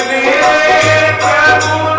मेरे प्रभु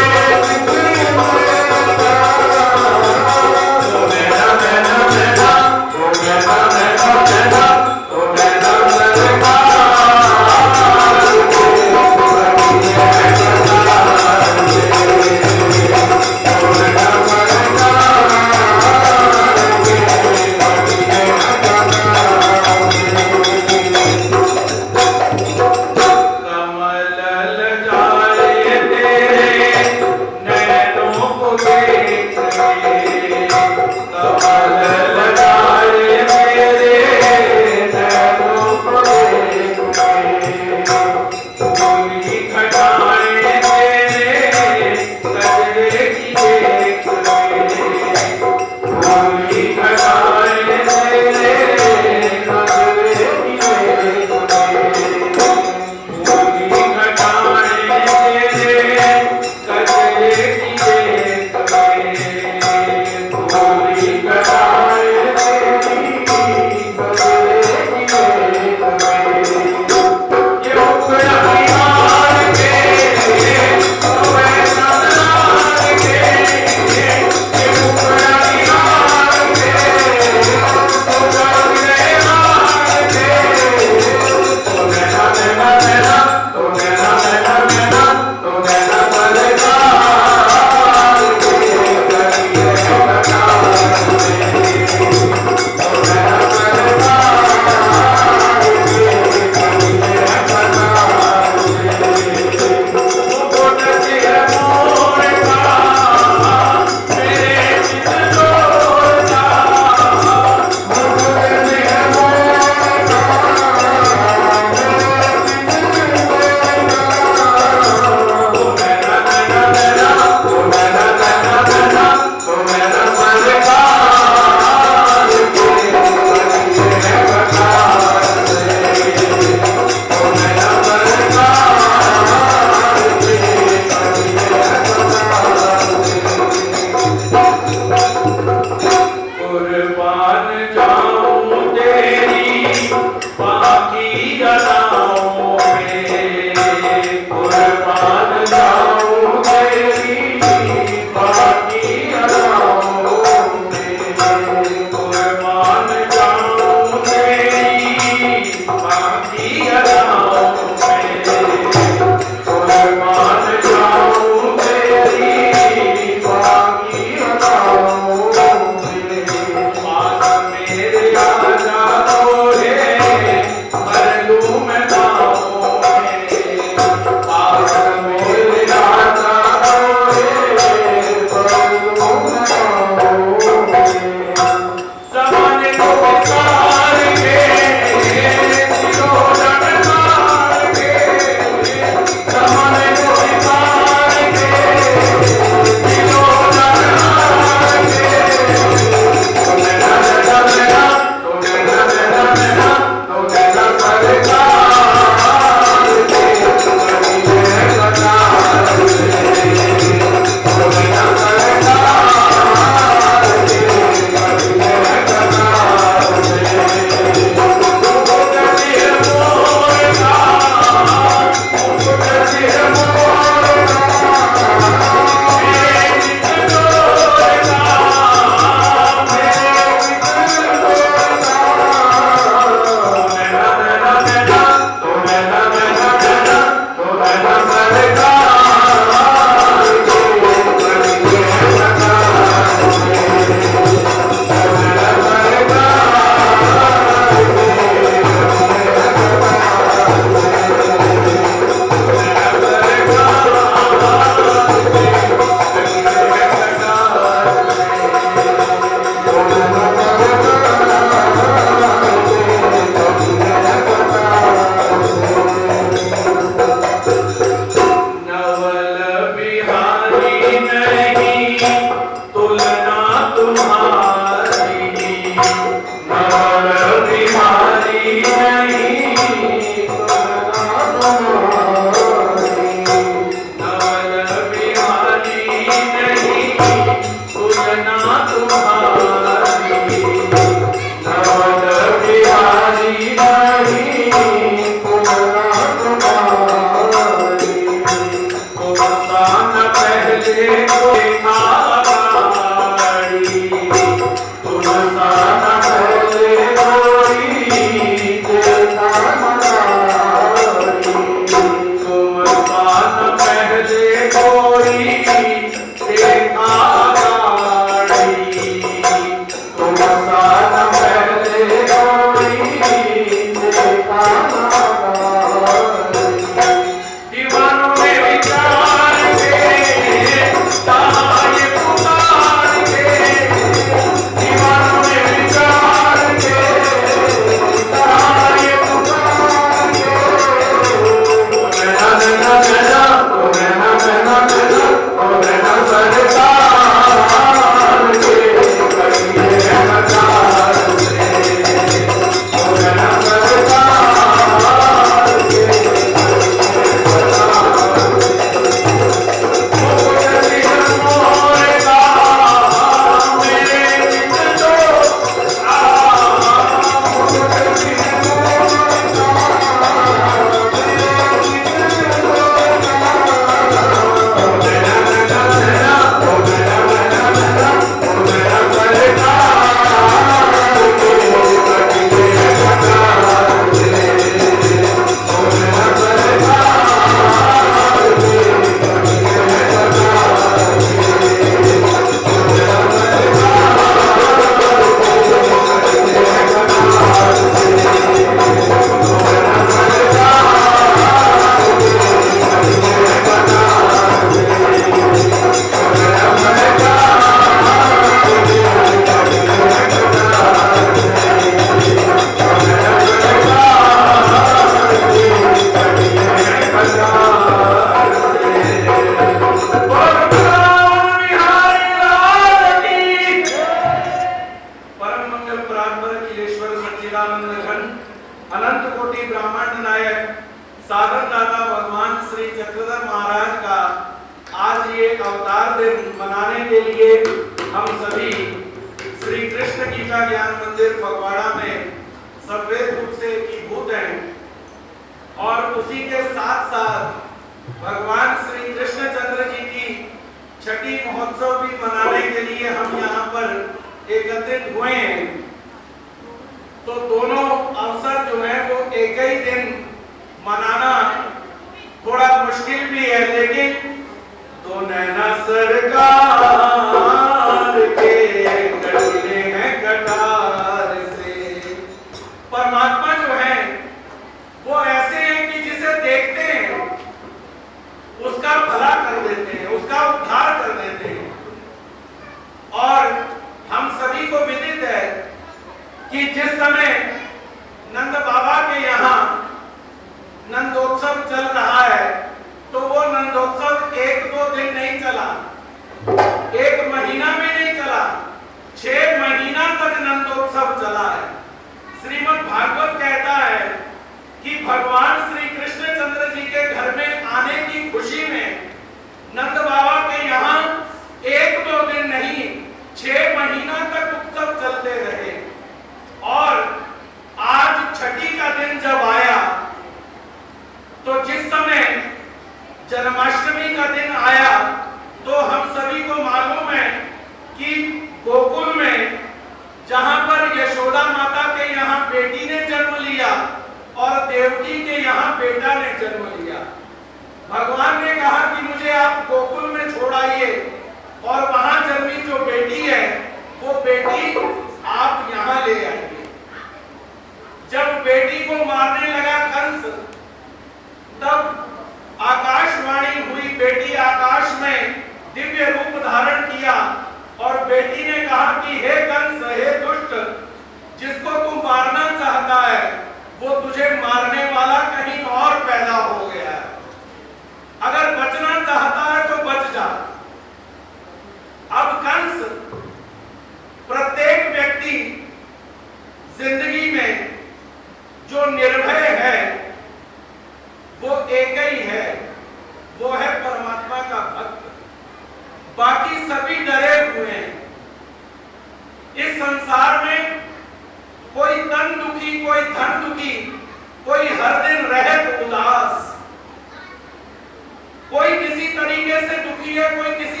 कोई किसी तरीके से दुखी है, कोई किसी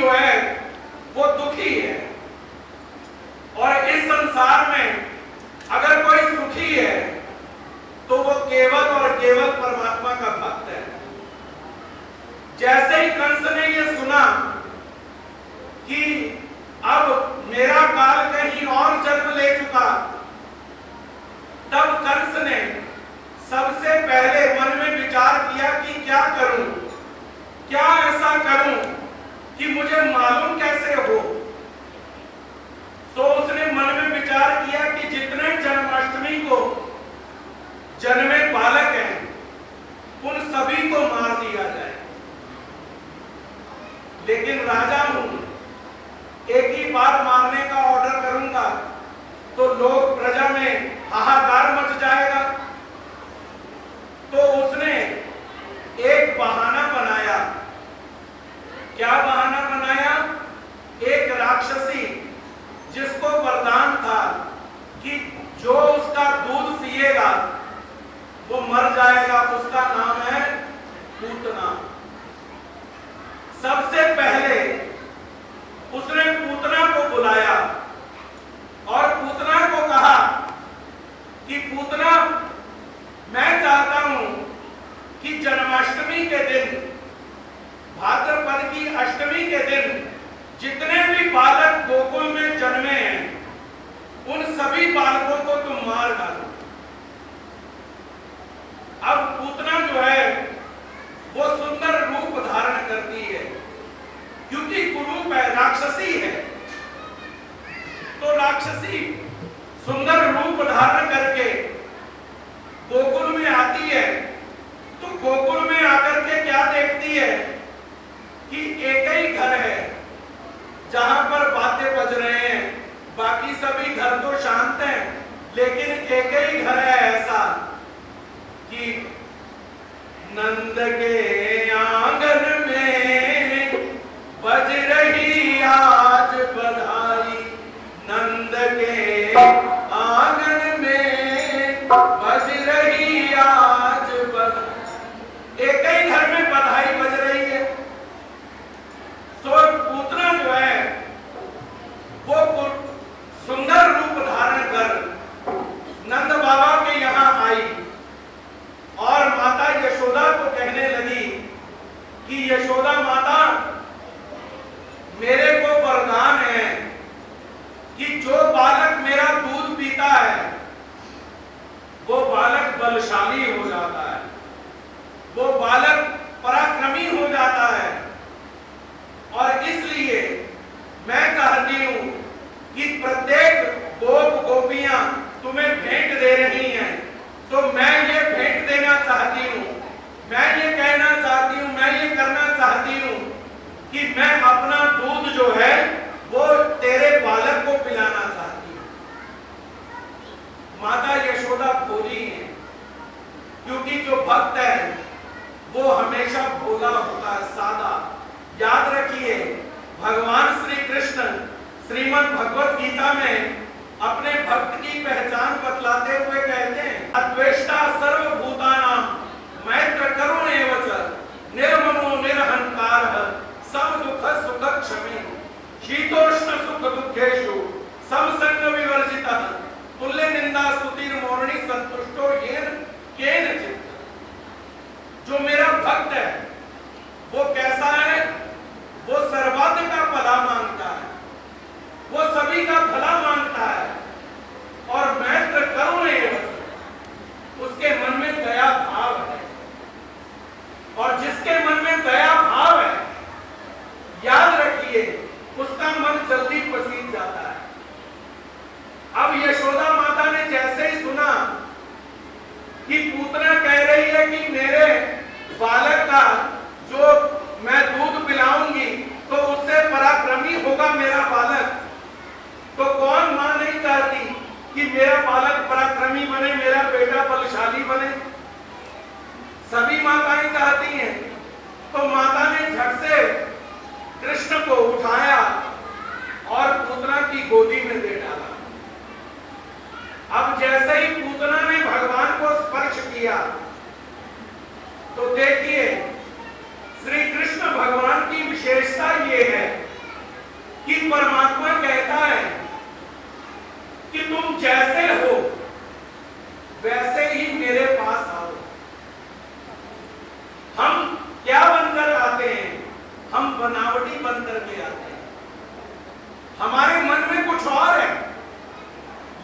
जो है वो दुखी है, और इस संसार में अगर कोई सुखी है तो वो केवल और केवल परमात्मा का भक्त है। जैसे ही कंस ने ये सुना कि अब मेरा काल कहीं और जन्म ले चुका, तब कंस ने सबसे पहले मन में विचार किया कि क्या करूं, क्या ऐसा करूं कि मुझे मालूम कैसे हो। तो उसने मन में विचार किया कि जितने जन्माष्टमी को जन्मे बालक हैं उन सभी को मार दिया जाए। लेकिन राजा हूं, एक ही बार मारने का ऑर्डर करूंगा तो लोग प्रजा में हाहाकार मच जाएगा। तो उसने एक बहाना बनाया। क्या बहाना बनाया? एक राक्षसी जिसको वरदान था कि जो उसका दूध पिएगा वो मर जाएगा, उसका नाम है पूतना। सबसे पहले उसने पूतना को बुलाया और पूतना को कहा कि पूतना, मैं चाहता हूं कि जन्माष्टमी के दिन, भाद्रपद की अष्टमी के दिन जितने भी बालक गोकुल में जन्मे हैं उन सभी बालकों को तुम मार डालो। अब पूतना जो है वो सुंदर रूप धारण करती है, क्योंकि कुरूप है, राक्षसी है। तो राक्षसी सुंदर रूप धारण करके गोकुल में आती है। तो गोकुल में आकर के क्या देखती है कि एक ही घर है जहां पर वाद्य बज रहे हैं, बाकी सभी घर तो शांत हैं, लेकिन एक ही घर है ऐसा कि नंद के आंगन में बज रही आज बधाई, नंद के आंगन में बज रही आज बधाई। एक ही घर में बधाई बज रही है। तो पूतना जो है वो सुंदर रूप धारण कर नंद बाबा के यहां आई और माता यशोदा को कहने लगी कि यशोदा माता, मेरे को वरदान है कि जो बालक मेरा दूध पीता है वो बालक बलशाली हो जाता है, वो बालक पराक्रमी हो जाता है। और इसलिए मैं चाहती हूं कि प्रत्येक गोप गोपियां तुम्हें भेंट दे रही हैं, तो मैं ये भेंट देना चाहती हूं, मैं ये कहना चाहती हूं, मैं ये करना चाहती हूं कि मैं अपना दूध जो है वो तेरे बालक को पिलाना चाहती हूं। माता यशोदा भोली है, क्योंकि जो भक्त है वो हमेशा भोला होता है, सादा। याद रखिए, भगवान श्री कृष्ण श्रीमद् भगवत गीता में अपने भक्त की पहचान बतलाते हुए कहते हैं, अद्वेष्टा सर्वभूतानां मैत्र करुण एव च निर्ममो निरहंकारः सम दुःख सुख क्षमी शीतोष्ण सुख दुःखेषु समसंग विवर्जितः तुल्य निंदा स्तुतिर मौरणी संतुष्टो येन केनचित्। जो मेरा भक्त है वो कैसा है? वो सर्वात्म का भला मांगता है, वो सभी का भला मांगता है, और मैत्र करुण एव, उसके मन में दया भाव है। और जिसके मन में दया भाव है, याद रखिए, उसका मन जल्दी पसीज जाता है। अब यशोदा माता ने जैसे ही सुना कि पूतना कह रही है कि मेरे बालक का जो मैं दूध पिलाऊंगी तो उससे पराक्रमी होगा मेरा बालक, तो कौन मां नहीं चाहती कि मेरा बालक पराक्रमी बने, मेरा बेटा बलशाली बने? सभी माताएं चाहती हैं। तो माता ने झट से कृष्ण को उठाया और पूतना की गोदी में दे डाला। अब जैसे ही पूतना ने भगवान को स्पर्श किया तो देखिए, श्री कृष्ण भगवान की विशेषता ये है कि परमात्मा कहता है कि तुम जैसे हो वैसे ही मेरे पास आओ। हम क्या बनकर आते हैं? हम बनावटी बनकर के आते हैं। हमारे मन में कुछ और है,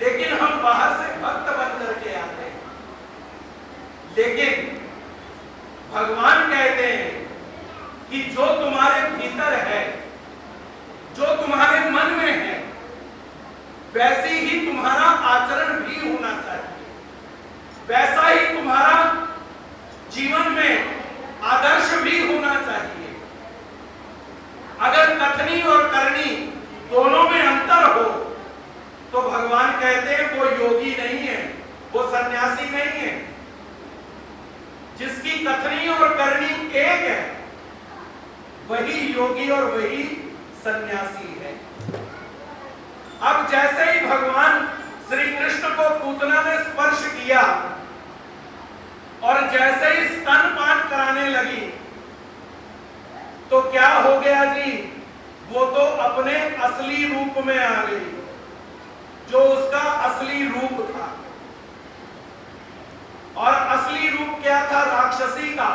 लेकिन हम बाहर से भक्त बनकर के आते हैं। लेकिन भगवान कहते हैं कि जो तुम्हारे भीतर है, जो तुम्हारे मन में है, वैसी ही तुम्हारा आचरण भी होना चाहिए, वैसा ही तुम्हारा जीवन में आदर्श भी होना चाहिए। अगर कथनी और करनी दोनों में अंतर हो तो भगवान कहते हैं वो योगी नहीं है, वो सन्यासी नहीं है। जिसकी कथनी और करनी एक है वही योगी और वही सन्यासी है। अब जैसे ही भगवान श्री कृष्ण को पूतना ने स्पर्श किया और जैसे ही स्तनपान कराने लगी तो क्या हो गया जी? वो तो अपने असली रूप में आ गई, जो उसका असली रूप था। और असली रूप क्या था? राक्षसी का,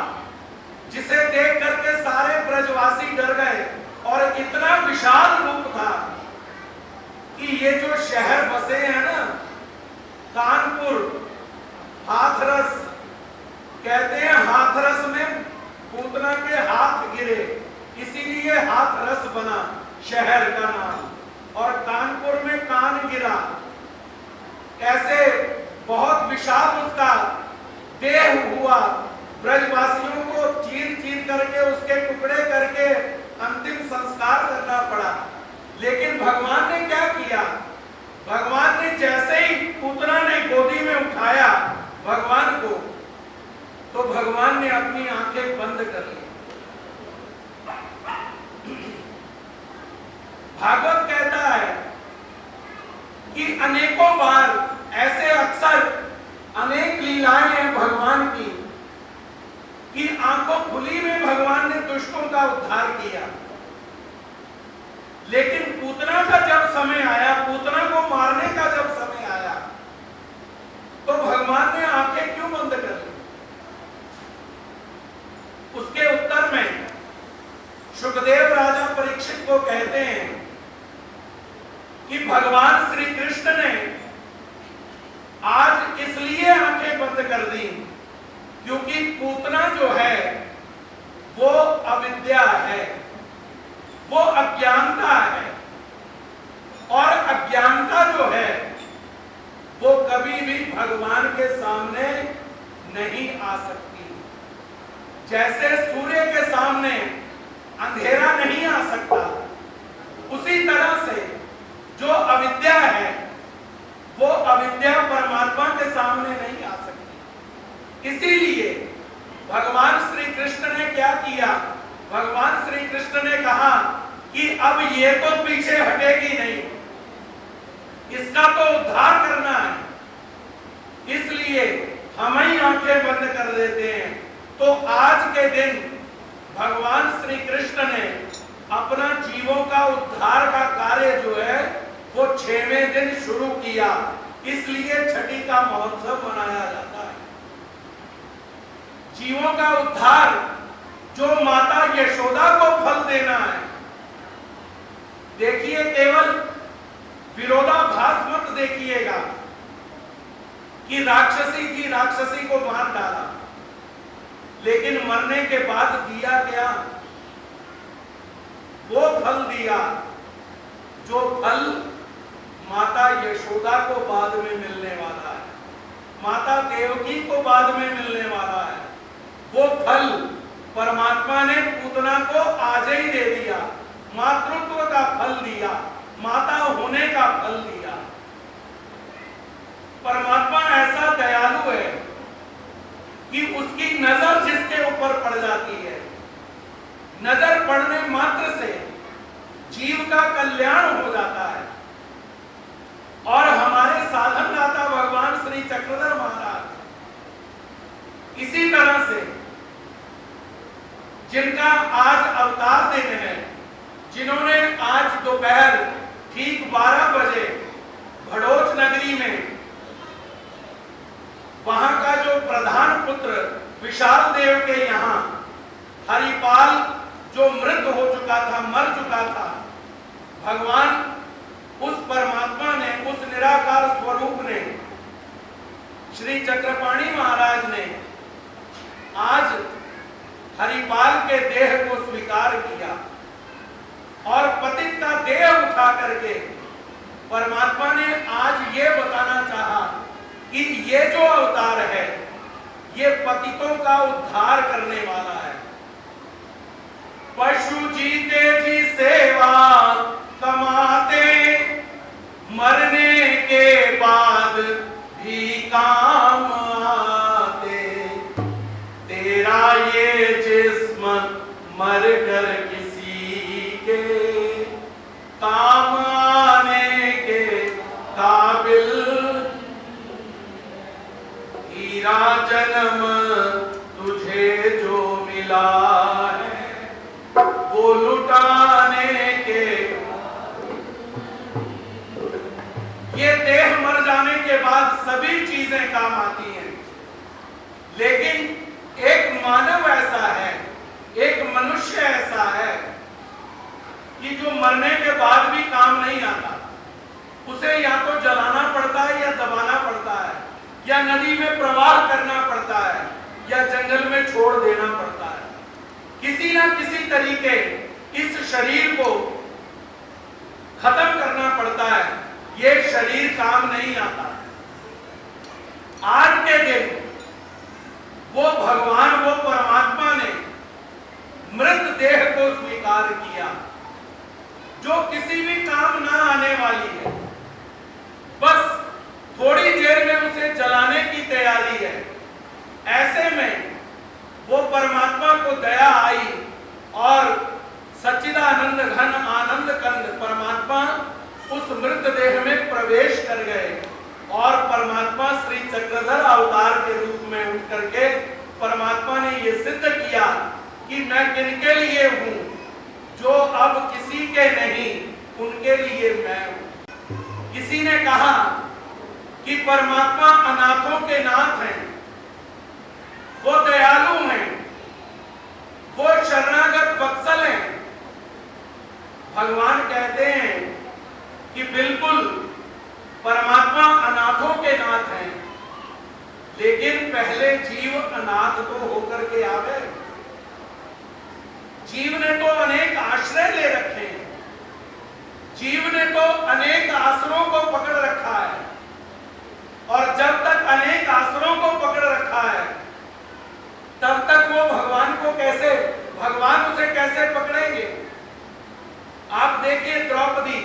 जिसे देख करके सारे ब्रजवासी डर गए। और इतना विशाल रूप था कि ये जो शहर बसे हैं ना, कानपुर, हाथरस, कहते हैं हाथरस में पूतना के हाथ गिरे, इसीलिए हाथरस बना शहर का नाम। और कानपुर में कान गिरा, ऐसे बहुत विशाल उसका देह हुआ। ब्रजवासियों को चीर चीर करके उसके टुकड़े करके अंतिम संस्कार करना पड़ा। लेकिन भगवान ने क्या किया? भगवान ने जैसे ही पूतना ने गोदी में उठाया भगवान को, तो भगवान ने अपनी आंखें बंद कर ली। भागवत कहता है कि अनेकों बार ऐसे अक्सर अनेक लीलाएं हैं भगवान की कि आंखों खुली में भगवान ने दुष्टों का उद्धार किया। लेकिन पूतना का जब समय आया, पूतना को मारने का जब समय आया, तो भगवान ने आंखें क्यों बंद कर ली? उसके उत्तर में सुखदेव राजा परीक्षित को कहते हैं कि भगवान श्री कृष्ण ने आज इसलिए आंखें बंद कर दी क्योंकि पूतना जो है वो अविद्या है, वो अज्ञानता है। और अज्ञानता जो है वो कभी भी भगवान के सामने नहीं आ सकती। जैसे सूर्य के सामने अंधेरा नहीं आ सकता, उसी तरह से जो अविद्या है वो अविद्या परमात्मा के सामने नहीं आ सकती। इसीलिए भगवान श्री कृष्ण ने क्या किया? भगवान श्री कृष्ण ने कहा कि अब ये तो पीछे हटेगी नहीं, इसका तो उद्धार करना है, इसलिए हम ही आंखें बंद कर देते हैं। तो आज के दिन भगवान श्री कृष्ण ने अपना जीवों का उद्धार का कार्य जो है वो 6वें दिन शुरू किया। इसलिए छठी का महोत्सव मनाया जाता है। जीवों का उद्धार जो माता यशोदा को फल देना है। देखिए, केवल विरोधाभास मत देखिएगा कि राक्षसी थी, राक्षसी को मार डाला, लेकिन मरने के बाद दिया क्या? वो फल दिया जो फल माता यशोदा को बाद में मिलने वाला है, माता देवकी को बाद में मिलने वाला है। वो फल परमात्मा ने पूतना को आज ही दे दिया, मातृत्व का फल दिया, माता होने का फल दिया। परमात्मा ऐसा दयालु है कि उसकी नजर जिसके ऊपर पड़ जाती है, नजर पड़ने मात्र से जीव का कल्याण हो जाता है। और हमारे साधन दाता भगवान श्री चक्रधर महाराज इसी तरह से जिनका आज अवतार दिन है, जिन्होंने आज दोपहर ठीक 12 बजे भड़ोच नगरी में वहां का जो प्रधान पुत्र विशाल देव के यहाँ हरिपाल जो मृत हो चुका था, मर चुका था, भगवान उस परमात्मा ने, उस निराकार स्वरूप ने, श्री चक्रपाणी महाराज ने आज हरिपाल के देह को स्वीकार किया और पतित का देह उठा करके परमात्मा ने आज ये बताना चाहा कि ये जो अवतार है ये पतितों का उद्धार करने वाला है। पशु जीते जी सेवा कमाते, मरने के बाद भी काम आते, तेरा ये जिस्म मर कर किसी के काम आने के काबिल, हीरा जन्म तुझे जो मिला है वो लुटाने के। ये देह मर जाने के बाद सभी चीजें काम आती हैं, लेकिन एक मानव ऐसा है, एक मनुष्य ऐसा है कि जो मरने के बाद भी काम नहीं आता। उसे या तो जलाना पड़ता है या दबाना पड़ता है, या नदी में प्रवाह करना पड़ता है, या जंगल में छोड़ देना पड़ता है। किसी ना किसी तरीके इस शरीर को खत्म करना पड़ता है, ये शरीर काम नहीं आता। आज के दिन वो भगवान, वो परमात्मा ने मृत देह को स्वीकार किया, जो किसी भी काम ना आने वाली है, बस थोड़ी देर में उसे जलाने की तैयारी है। ऐसे में वो परमात्मा को दया आई और सच्चिदानंद घन आनंद कंद परमात्मा उस मृत देह में प्रवेश कर गए और परमात्मा श्री चक्रधर अवतार के रूप में उठ करके परमात्मा ने ये सिद्ध किया कि मैं किनके लिए हूं, जो अब किसी के नहीं, उनके लिए मैं हूं। किसी ने कहा कि परमात्मा अनाथों के नाथ हैं, वो दयालु हैं, वो शरणागत वत्सल हैं। भगवान कहते हैं कि बिल्कुल परमात्मा अनाथों के नाथ हैं, लेकिन पहले जीव अनाथ तो होकर के आवे। जीव ने तो अनेक आश्रय ले रखे हैं, जीव ने तो अनेक आश्रयों को पकड़ रखा है, और जब तक अनेक आश्रयों को पकड़ रखा है तब तक वो भगवान को कैसे, भगवान उसे कैसे पकड़ेंगे। आप देखिए द्रौपदी,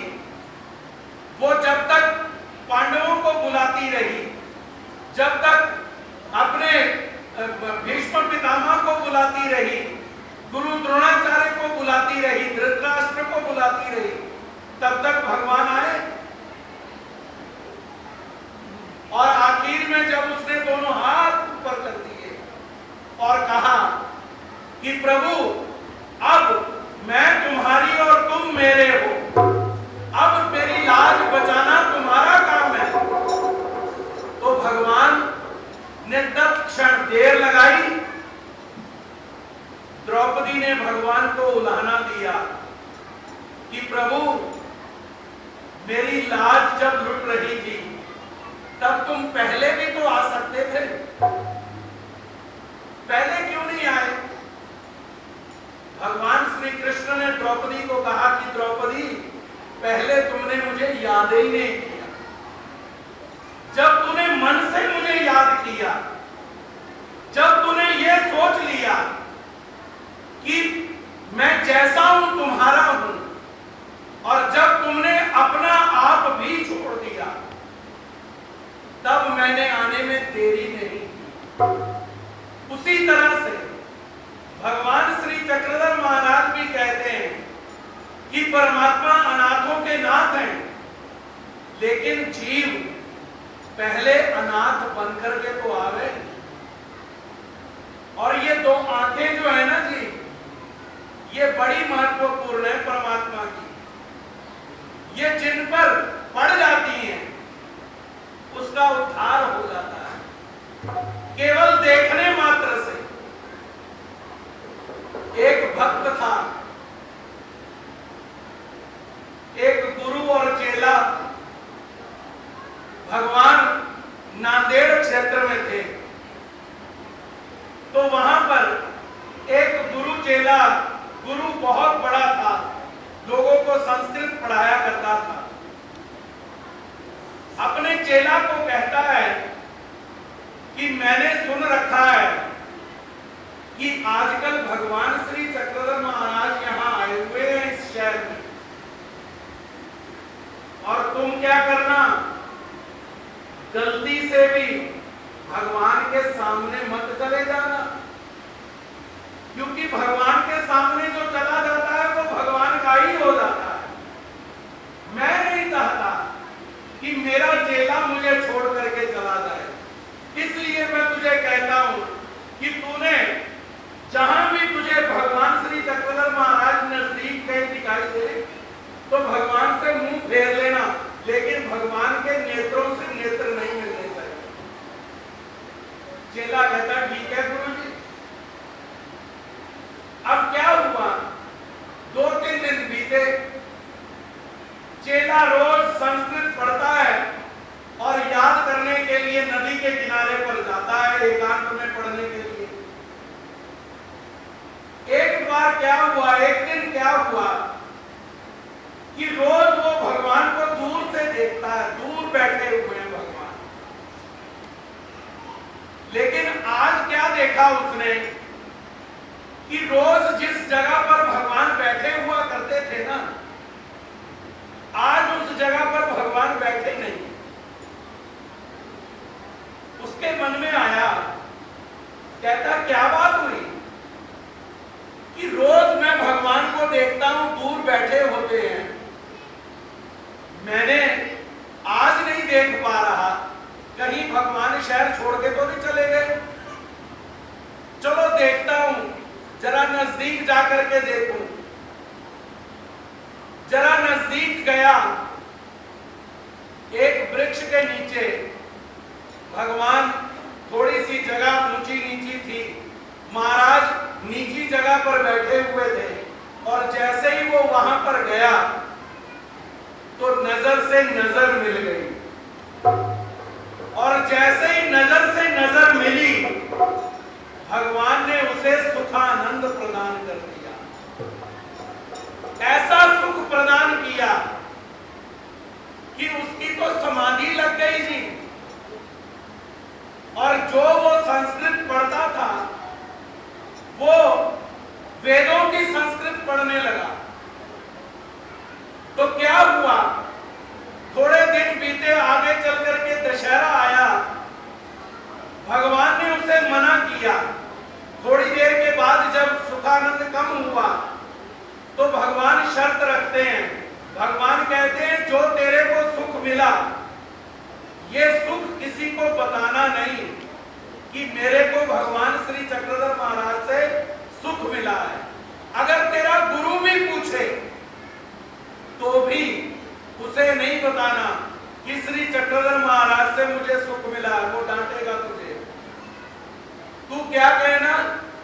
वो जब तक पांडवों को बुलाती रही, जब तक अपने भीष्म पितामह को बुलाती रही, गुरु द्रोणाचार्य को बुलाती रही, धृतराष्ट्र को बुलाती रही, तब तक भगवान आए। और आखिर में जब उसने दोनों हाथ ऊपर कर दिए और कहा कि प्रभु अब मैं तुम्हारी और तुम मेरे हो, अब मेरी लाज बचाना तुम्हारा काम है, तो भगवान ने तत्क्षण देर लगाई। द्रौपदी ने भगवान को उलाहना दिया कि प्रभु मेरी लाज जब लुट रही थी तब तुम पहले भी तो आ सकते थे, पहले क्यों नहीं आए। भगवान श्री कृष्ण ने द्रौपदी को कहा कि द्रौपदी पहले तुमने मुझे याद ही नहीं किया, जब तूने मन से मुझे याद किया, जब तूने ये सोच लिया कि मैं जैसा हूं तुम्हारा हूं, और जब तुमने अपना आप भी छोड़ दिया, तब मैंने आने में देरी नहीं की। उसी तरह से भगवान श्री चक्रधर महाराज भी कहते हैं कि परमात्मा अनाथों के नाथ हैं, लेकिन जीव पहले अनाथ बनकर के तो आवे। और ये दो आंखें जो है ना जी, ये बड़ी महत्वपूर्ण है परमात्मा की। ये जिन पर पड़ जाती हैं उसका उद्धार हो जाता है केवल देखने मात्र से। एक भक्त था, एक गुरु और चेला भगवान नांदेड़ क्षेत्र में थे। तो वहां पर एक गुरु चेला, गुरु बहुत बड़ा था, लोगों को संस्कृत पढ़ाया करता था। अपने चेला को कहता है कि मैंने सुन रखा है कि आजकल भगवान श्री चक्रधर महाराज यहां आए हुए हैं इस शहर में, और तुम क्या करना, गलती से भी भगवान के सामने मत चले जाना, क्योंकि भगवान के सामने जो चला जाता है वो भगवान का ही हो जाता है। मैं नहीं चाहता कि मेरा चेला मुझे छोड़ करके चला जाए, इसलिए मैं तुझे कहता हूं कि तूने जहां भी तुझे भगवान श्री चक्रधर महाराज नजदीक कहीं दिखाई दे तो भगवान से मुंह फेर लेना, लेकिन भगवान के नेत्रों से नेत्र नहीं मिलने चाहिए। चेला कहता ठीक है गुरुजी। अब क्या हुआ, 2-3 दिन बीते, चेला रोज संस्कृत पढ़ता है और याद करने के लिए नदी के किनारे पर जाता है एकांत में पढ़ने के लिए। एक बार क्या हुआ, एक दिन क्या हुआ कि रोज वो भगवान को दूर से देखता है, दूर बैठे हुए हैं भगवान। लेकिन आज क्या देखा उसने कि रोज जिस जगह पर भगवान बैठे हुआ करते थे ना, आज उस जगह पर भगवान बैठे नहीं। उसके मन में आया, कहता क्या बात हुई कि रोज मैं भगवान को देखता हूं दूर बैठे होते हैं, मैंने आज नहीं देख पा रहा, कहीं भगवान शहर छोड़ के तो नहीं चले गए। चलो देखता हूं, जरा नजदीक जाकर के देखूं। जरा नजदीक गया, एक वृक्ष के नीचे भगवान, थोड़ी सी जगह ऊंची नीची थी, महाराज नीची जगह पर बैठे हुए थे, और जैसे ही वो वहां पर गया तो नजर से नजर मिल गई, और जैसे ही नजर से नजर मिली भगवान ने उसे सुखानंद प्रदान कर दिया। ऐसा सुख प्रदान किया कि उसकी तो समाधि लग गई जी, और जो वो संस्कृत पढ़ता था वो वेदों की संस्कृत पढ़ने लगा। तो क्या हुआ, थोड़े दिन बीते, आगे चल करके दशहरा आया, भगवान ने उसे मना किया। थोड़ी देर के बाद जब सुखानंद कम हुआ तो भगवान शर्त रखते हैं, भगवान कहते हैं जो तेरे को सुख मिला ये सुख किसी को बताना नहीं कि मेरे को भगवान श्री चक्रधर महाराज से सुख मिला है। अगर तेरा गुरु भी पूछे तो भी उसे नहीं बताना कि श्री चक्रधर महाराज से मुझे सुख मिला, वो डांटेगा तुझे। तू क्या कहना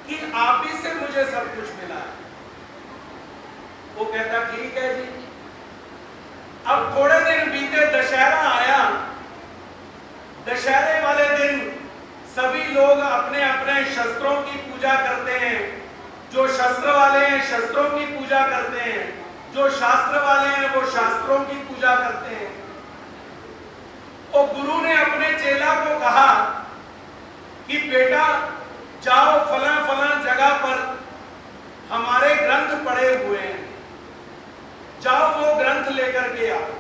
कि आप ही से मुझे सब कुछ मिला है। वो कहता ठीक है जी। अब थोड़े दिन बीते, दशहरा आया। दशहरे वाले दिन सभी लोग अपने अपने शस्त्रों की पूजा करते हैं। जो शस्त्र वाले हैं शस्त्रों की पूजा करते हैं, जो शास्त्र वाले हैं वो शास्त्रों की पूजा करते हैं। तो गुरु ने अपने चेला को कहा कि बेटा जाओ फला फला जगह पर हमारे ग्रंथ पड़े हुए हैं, जाओ वो ग्रंथ लेकर के आओ।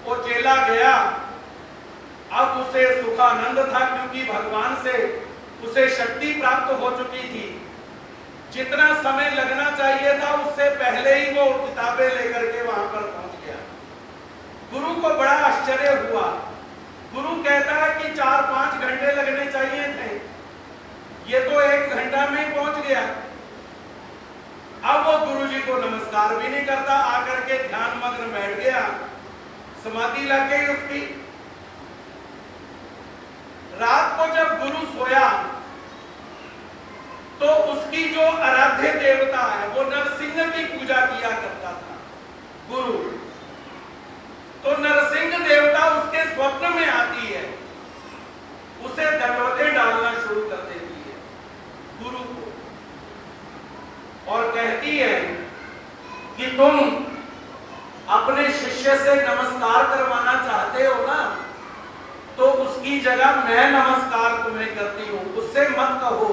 वो चेला गया। अब उसे सुखानंद था क्योंकि भगवान से उसे शक्ति प्राप्त हो चुकी थी। जितना समय लगना चाहिए था उससे पहले ही वो किताबें लेकर के वहां पर पहुंच गया। गुरु को बड़ा आश्चर्य हुआ। गुरु कहता है कि 4-5 घंटे लगने चाहिए थे, ये तो 1 घंटा में ही पहुंच गया। अब वो गुरु जी को नमस्कार भी नहीं करता, आकर के ध्यान मग्न बैठ गया, समाधि लग गई उसकी। रात को जब गुरु सोया तो उसकी जो आराध्य देवता है वो नरसिंह की पूजा किया करता था गुरु। तो नरसिंह देवता उसके स्वप्न में आती है, उसे दंडवतें डालना शुरू कर देती है गुरु को, और कहती है कि तुम अपने शिष्य से नमस्कार करवाना चाहते हो ना, तो उसकी जगह मैं नमस्कार तुम्हें करती हूं, उससे मत कहो,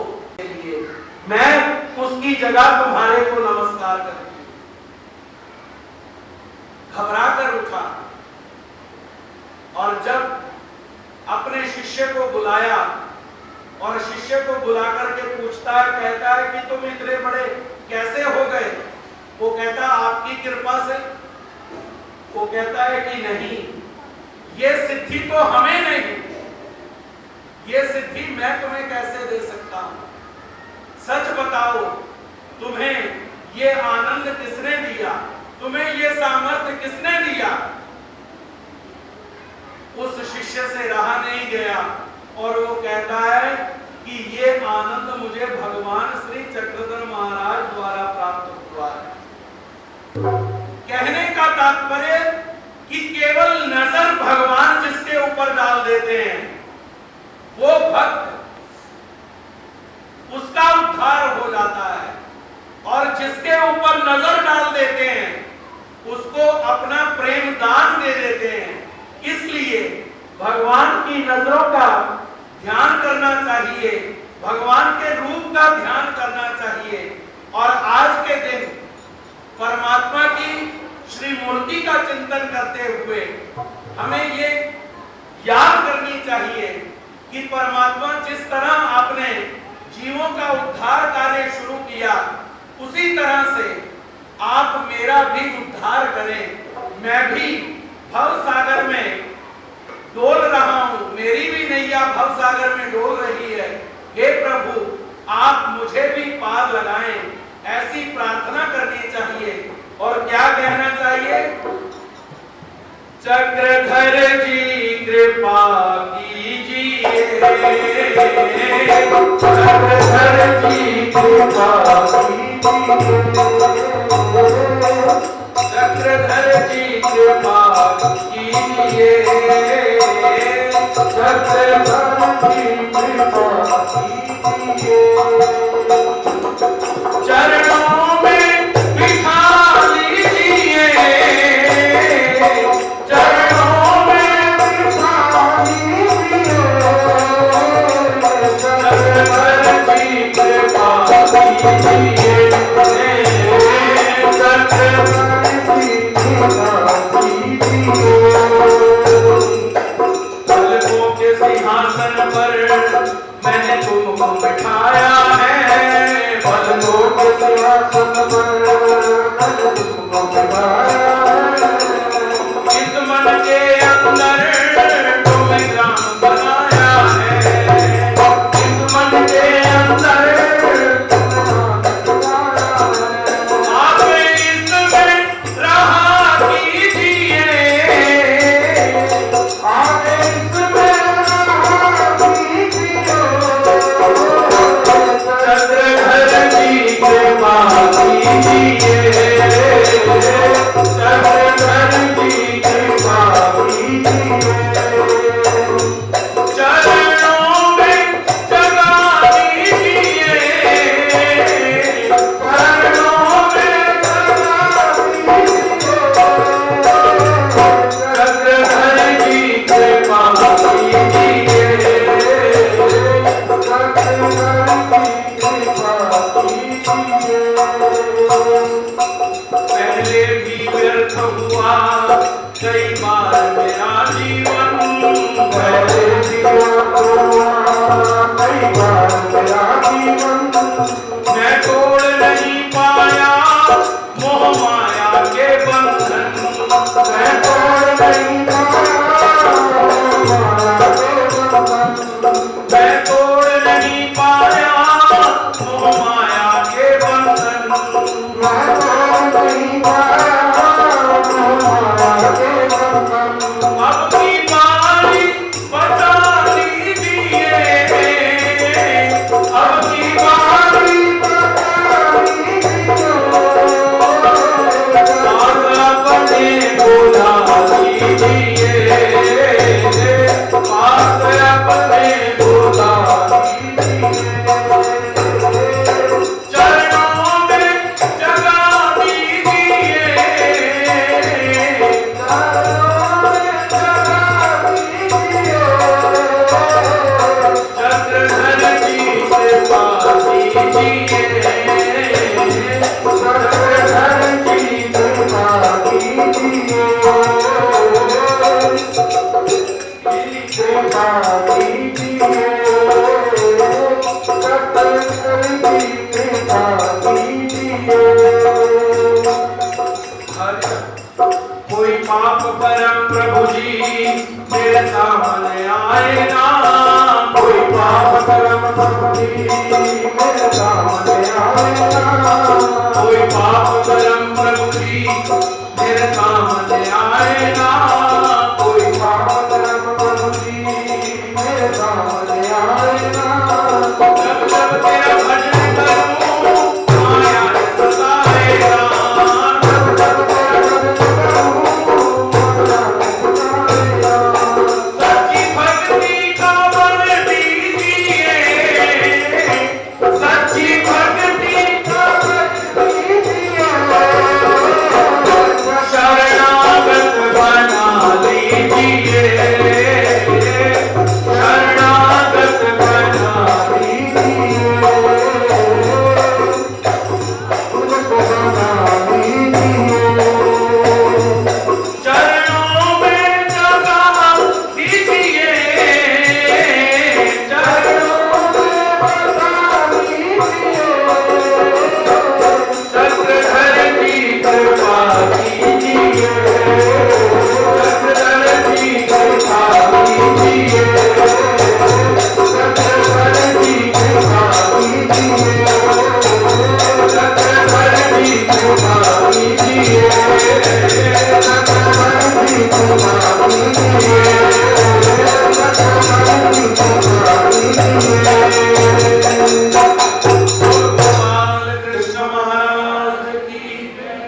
मैं उसकी जगह तुम्हारे को नमस्कार करती हूं। घबरा कर उठा और जब अपने शिष्य को बुलाया और शिष्य को बुला करके पूछता है, कहता है कि तुम इतने बड़े कैसे हो गए? वो कहता आपकी कृपा से। वो कहता है कि नहीं, ये सिद्धि तो हमें नहीं, ये सिद्धि मैं तुम्हें कैसे दे सकता हूं? सच बताओ, तुम्हें ये आनंद किसने दिया? तुम्हें ये सामर्थ्य किसने दिया? उस शिष्य से रहा नहीं गया और वो कहता है कि ये आनंद मुझे भगवान श्री चक्रधर महाराज द्वारा प्राप्त हुआ है। कहने का तात्पर्य कि केवल नजर भगवान जिसके ऊपर डाल देते हैं वो भक्त, उसका उद्धार हो जाता है, और जिसके ऊपर नजर डाल देते हैं उसको अपना प्रेम दान दे देते हैं। इसलिए भगवान की नजरों का ध्यान करना चाहिए, भगवान के रूप का ध्यान करना चाहिए, और आज के दिन परमात्मा की श्री मूर्ति का चिंतन करते हुए हमें ये याद करनी चाहिए कि परमात्मा जिस तरह आपने जीवों का उद्धार कार्य शुरू किया, उसी तरह से आप मेरा भी उद्धार करें। मैं भी भव सागर में डोल रहा हूं, मेरी भी नैया भव सागर में डोल रही है। हे प्रभु, आप मुझे भी पार लगाएं, ऐसी प्रार्थना करनी चाहिए। और क्या कहना चाहिए? चक्रधर जी कृपा कीजिए, चक्रधर जी कृपा कीजिए, चक्रधर जी कृपा कीजिए, चक्रधर जी कृपा कीजिए। चरणों में बिठा लीजिए, चरणों में बिठा लीजिए, चक्रधर जी कृपा कीजिए, चक्रधर जी कृपा कीजिए। पलकों के सिंहासन पर मैंने तुमको बिठाया है, पलकों के सिंहासन पर मैंने तुमको बिठाया है, इस मन के अंदर तुम्हें ग्राम बनाया है, इस मन के अंदर आप इसमें रहा कीजिए, आप इसमें चक्रधर जी कृपा कीजिए, चक्रधर जी कृपा कीजिए। चरणों में जगा दीजिए, चरणों में जगा दीजिए, चक्रधर जी कृपा कीजिए, पहले भी व्यर्थ हुआ कई बार मेरा जीवन, पहले भी व्यर्थ हुआ कई बार मेरा जीवन, मैं तोड़ नहीं पाया मोह माया के बंधन, मैं तोड़ नहीं पाया मोह माया के बंधन, मैं तोड़ नहीं पाया मोह माया कोई पाप कर्म प्रभु जी मेरे सामने आए ना, कोई पाप कर्म प्रभु जी मेरे सामने आए ना। जब जब तेरा भजन करूं माया सताएगा, जब जब तेरा भजन करूं माया सताएगा। सच्ची भक्ति का बल दीजिए, सच्ची भक्ति का बल दीजिए, शरणागत बना लीजिए, शरणागत बना लीजिए, मुझको बना लीजिए, चरणों में जगह दीजिए, चरणों में बसा लीजिए, चक्रधर की कृपा कीजिए, चक्रधर की कृपा कीजिए, चक्रधर की कृपा कीजिए, चक्रधर की कृपा कीजिए, चक्रधर की कृपा कीजिए, चक्रधर की कृपा कीजिए। गोपाल कृष्ण महाराज की जय।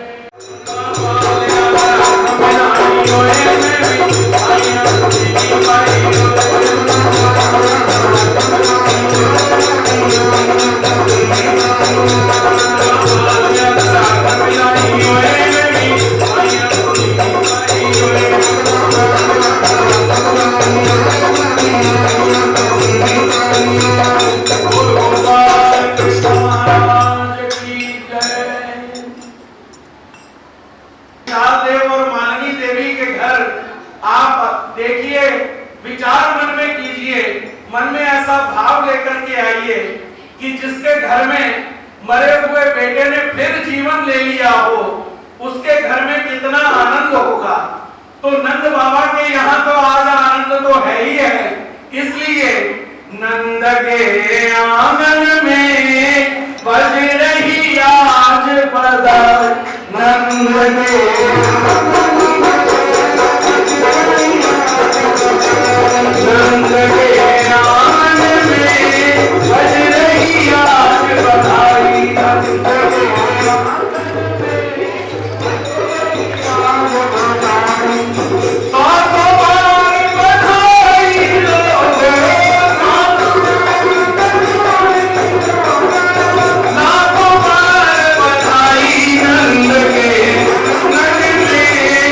कृष्ण महाराज की जय। देव और मालिनी देवी के घर आप देखिए, विचार मन में कीजिए, मन में ऐसा भाव लेकर के आइए कि जिसके घर में मरे हुए बेटे ने फिर जीवन ले लिया हो, उसके घर में कितना आनंद होगा। तो नंद बाबा के यहाँ तो आज आनंद तो है ही है, इसलिए नंद के आंगन में बज रही आज बधाई, नंद के नंद के आंगन में बज रही आज बधाई, नंद के आंगन में आज बधाई। सातों बार बधाई लोग, सातों बार बधाई, नंद के नंद में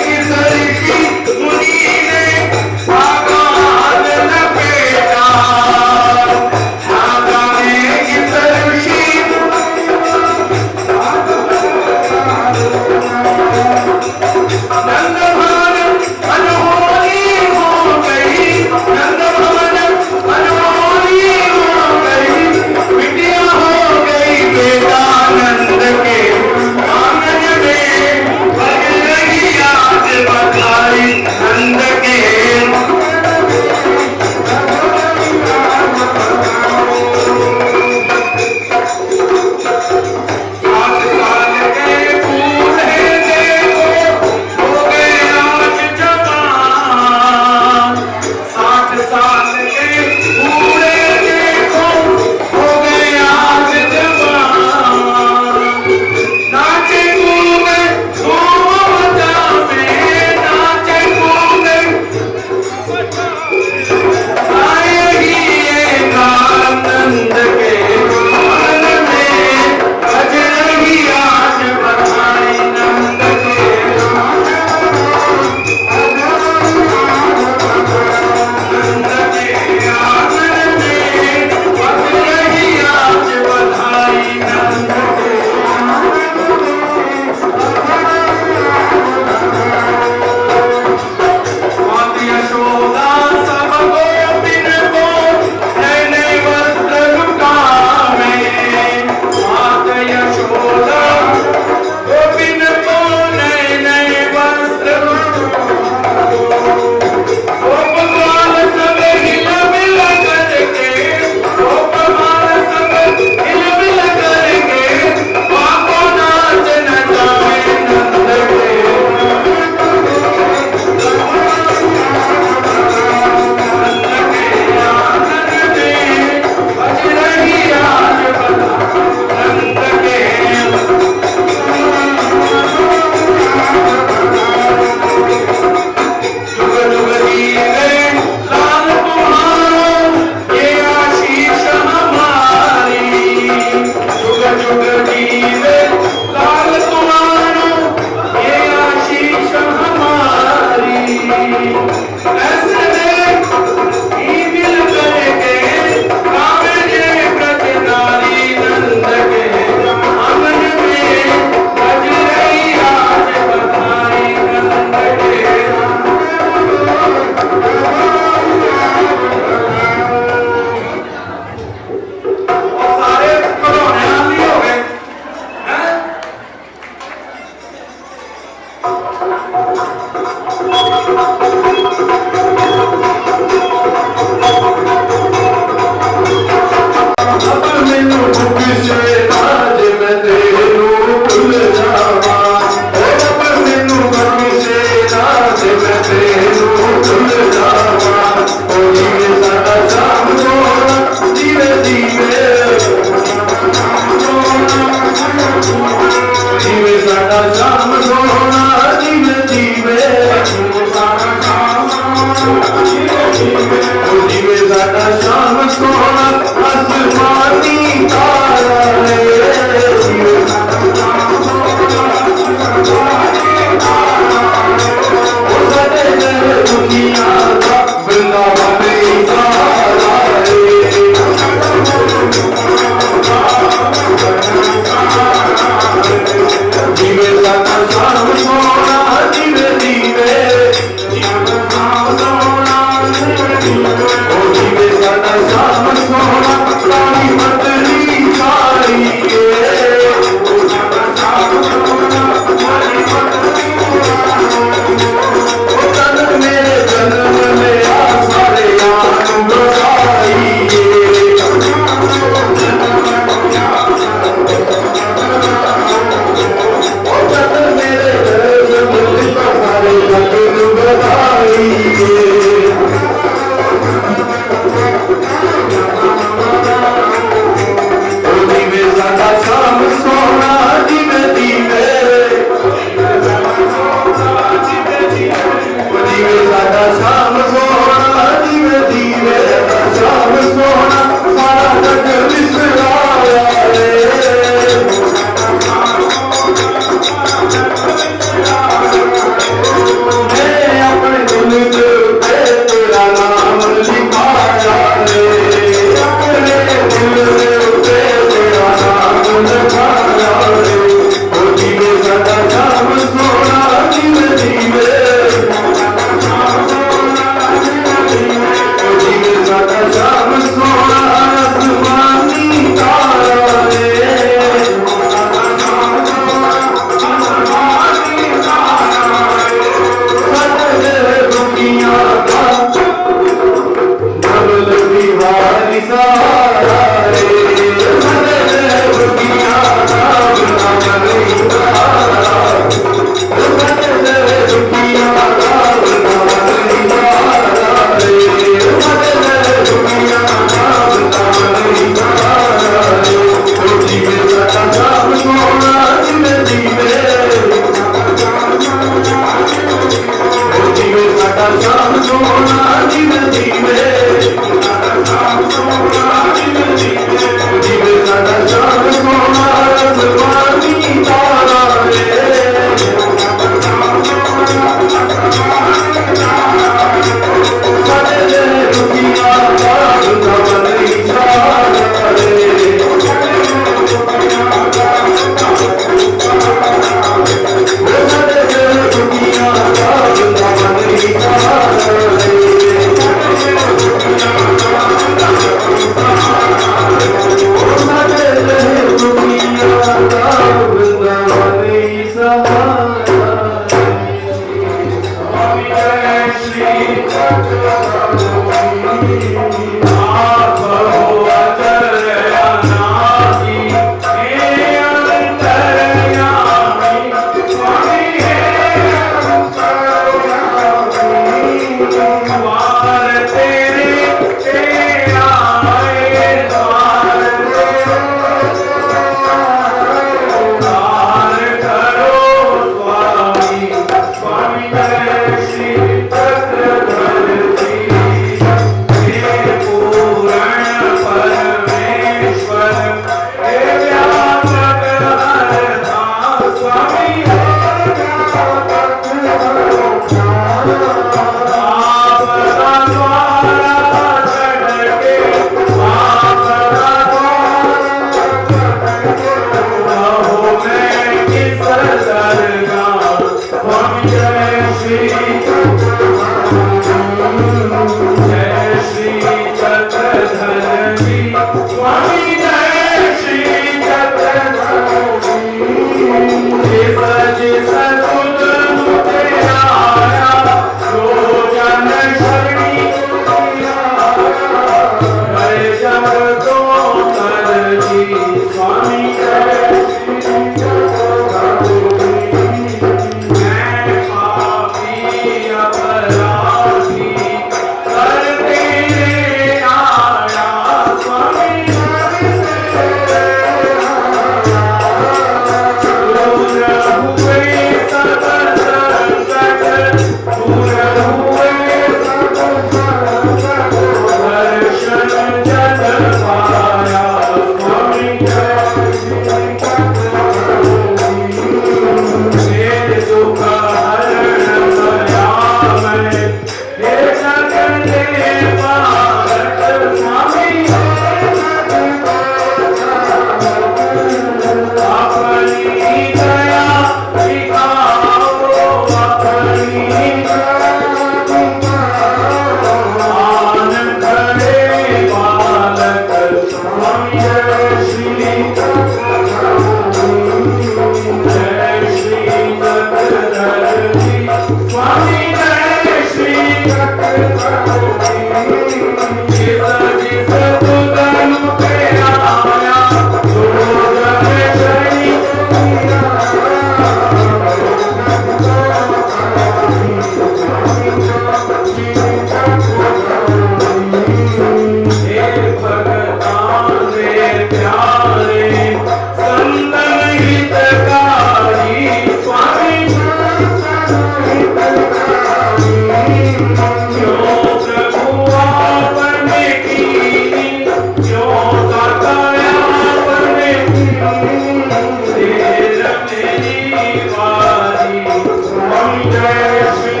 जय श्री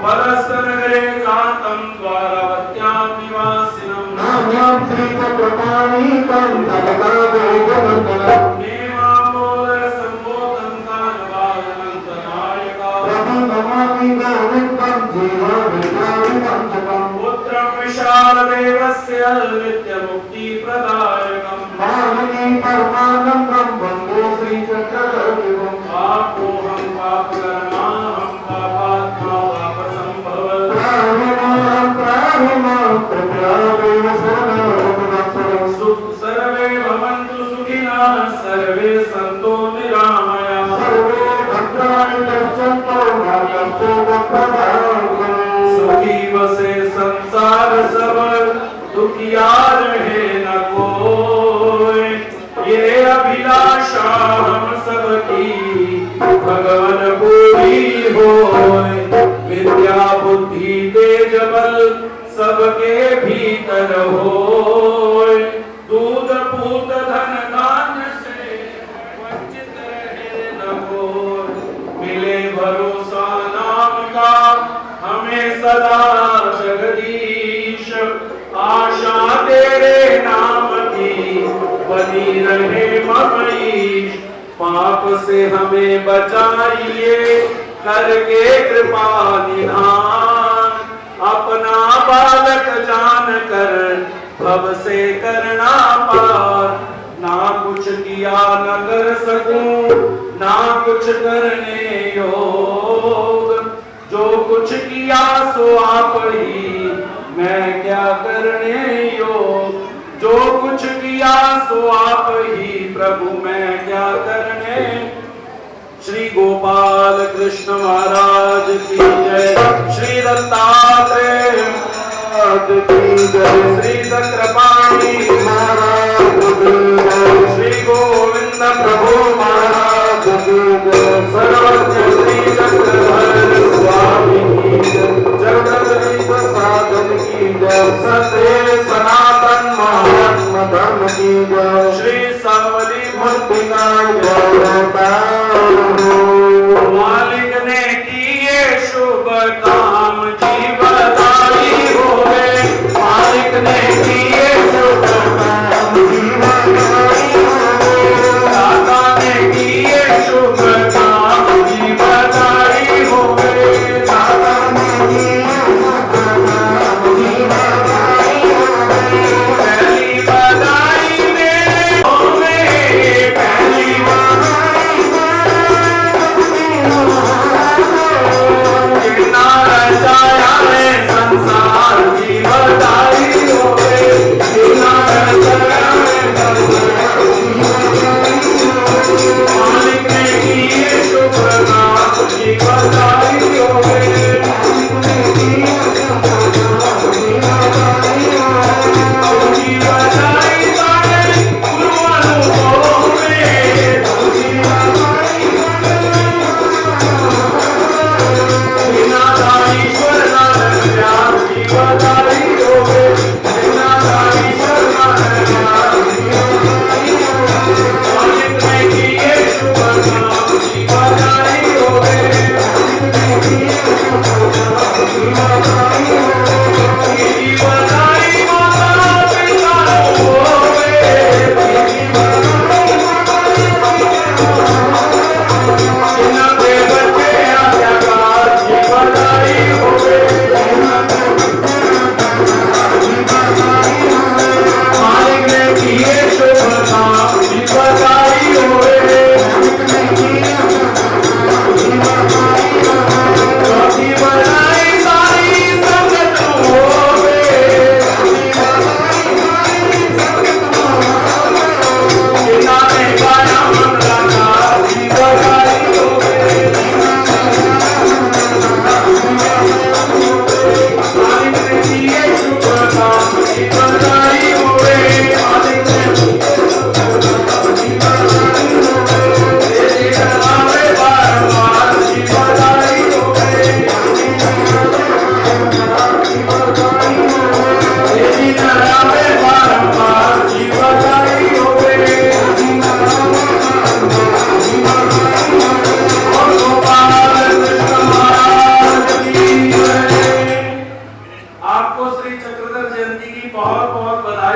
परसनगरे कांतं द्वारवत्यां निवासिनं नाम्यां श्रीचक्रपाणिकं तलकावेगमण्डलम् नेमामूल सम्मोदं गानवादनन्तनायका प्रभुनमामि गोविन्दं जीवविद्याविमञ्चकम् पुत्रं विशालदेवस्य नित्यमुक्तिप्रदायकम् मानवी परमानन्दं वन्दे श्रीचक्रवर्तिम् पापोऽहं पापकर्माहं पापात्मा पापसम्भव प्राहिमां प्रत्यादेव शरणं सर्वे भवन्तु सुखिनः सर्वे सन्तु निरामयाः सर्वे भद्राणि पश्यन्तु मा कश्चित् दुःखभाग् सुखी बसे संसार सब दुखिया रहे न कोई ये अभिलाषा हम सबकी भगवन पूरी होय विद्या बुद्धि तेज बल सबके भीतर होय दूध पूत धन धान्य से वंचित रहे न कोई मिले भरोसा नाम का हमें सदा जगदीश आशा तेरे नाम की बनी रहे ममईश पाप से हमें बचाइए करके कृपा निधान अपना बालक जान कर भव से करना पार ना कुछ किया न कर सकूं ना कुछ करने योग जो कुछ किया सो आप ही मैं क्या करने योग जो कुछ किया सो आप ही प्रभु मैं क्या करने श्री गोपाल कृष्ण महाराज की जय श्री दत्तात्रेय महाराज की जय श्री चक्रपाणि महाराज की जय श्री गोविंद प्रभु महाराज की जय सर्वज्ञ श्री चक्रधर स्वामी की जय जगदीश साधन की जय सत्य सनातन महात्म धर्म की जय श्री सावली मूर्ति का मालिक ने किए शुभ काम जीवदाई होवे मालिक ने किए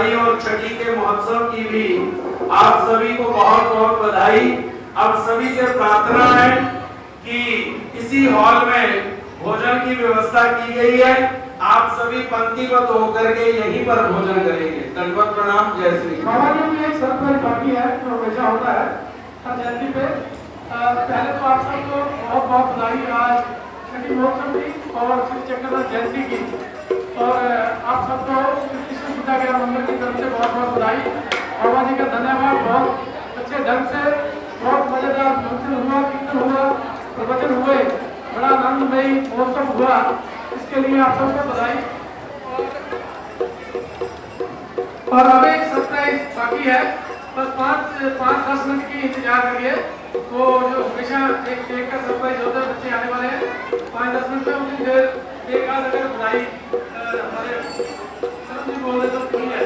दिवाली और छठी के महोत्सव की भी आप सभी को बहुत बहुत बधाई। अब सभी से प्रार्थना है कि इसी हॉल में भोजन की व्यवस्था की गई है। आप सभी पंक्तिबद्ध होकर के यहीं पर भोजन करेंगे। दंडवत प्रणाम। जय श्री कृष्ण। बाबा जी भी एक सरप्राइज बाकी है जो हमेशा होता है हर जयंती पे। पहले तो आप सबको बहुत बहुत बधाई आज छठी महोत्सव की और श्री चक्रधर जयंती की। और आप सबको कृष्ण गीता ज्ञान मंदिर की तरफ से बहुत बहुत बधाई। बाबा जी का धन्यवाद। बहुत अच्छे ढंग से बहुत मजेदार फंक्शन हुआ, कीर्तन हुआ, प्रवचन हुए, बड़ा आनंदमयी महोत्सव हुआ। इसके लिए आप सबको बधाई। और अब एक सरप्राइज बाकी है, बस 5-10 मिनट की इंतजार करिए। वो जो हमेशा एक केक का सरप्राइज होता है, बच्चे आने वाले हैं 5-10 मिनट में। उतनी देर एक आध अगर बधाई हमारे सरम जी बोल रहे तो ठीक है।